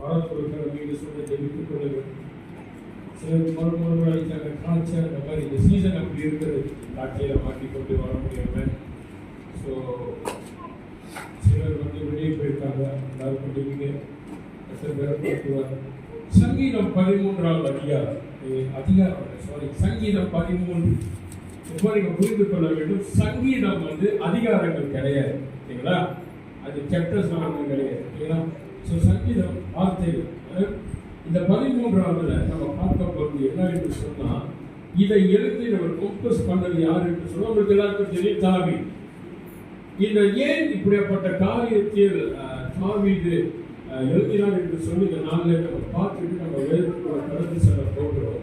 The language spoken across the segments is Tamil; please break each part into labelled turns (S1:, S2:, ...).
S1: வரப்பொருட்களை நீங்கள் சொல்ல ஜெபித்துக் கொள்ள வேண்டும். சிலர் மறுமொழி அடித்தாங்க, காய்ச்சல் அந்த மாதிரி இந்த சீசன் அப்படி இருக்கிறது, காய்ச்சலை மாட்டி கொண்டு வர முடியாமல். ஸோ சிலர் வெளியே போயிருக்காங்க, எல்லாருக்கும் ஜெபிங்க, பெறப்படுத்துவார். சங்கீதம் 13வது அதிகாரம் சங்கீதம் 13. இப்போ நீங்க புரிந்து கொள்ள வேண்டும், சங்கீதம் அதிகாரங்கள் கிடையாது, சரிங்களா? அது சாப்டர்ஸ் கிடையாது, சரிங்களா? ஸோ சங்கீதம் வார்த்தைகள். இந்த 13வதுல நம்ம பார்க்க போறது என்ன என்று சொன்னா, இதை எழுதினவர் கம்போஸ் பண்ணது யார் என்று சொன்னா உங்களுக்கு எல்லாருக்கும் தெரியும், தாவீது. இந்த ஏன் இப்படிப்பட்ட காரியத்தில் தாவீது எழுதினார் என்று சொல்லி இந்த நாளில் நம்ம பார்த்துட்டு நம்ம வேதத்துக்குள்ள கடந்து செல்ல போகிறோம்.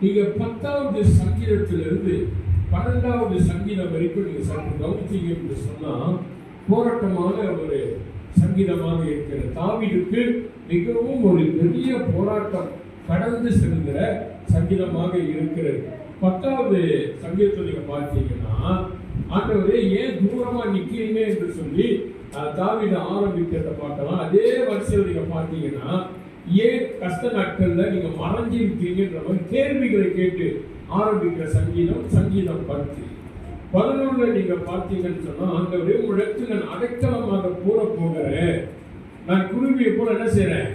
S1: நீங்க 10வது சங்கீதத்திலிருந்து 12வது சங்கீதம் வரைக்கும் நீங்க சற்று கவனிச்சீங்க என்று சொன்னா போராட்டமான ஒரு சங்கீதமாக இருக்கிற தாவீதுக்கு மிகவும் ஒரு பெரிய போராட்டம் கடந்து செல்கிற சங்கீதமாக இருக்கிறது. 10வது சங்கீதத்தில் நீங்க பார்த்தீங்கன்னா, ஆண்டவரே ஏன் தூரமா நிக்கிறீங்க என்று சொல்லி தாவீது ஆரம்பிக்கிறத பார்க்கலாம். அதே வரிசையில் நீங்க பார்த்தீங்கன்னா, ஏன் கஷ்ட நாட்கள்ல நீங்க மறைஞ்சிருக்கீங்கன்ற மாதிரி கேள்விகளை கேட்டு ஆரம்பிக்கிற சங்கீதம் 10. 11 நீங்க பார்த்தீங்கன்னு சொன்னா, ஆண்டவரே உங்களிடத்தில் நான் அடைக்கலமாக கூற போகிறேன், நான் குருவியை போல என்ன செய்யறேன்,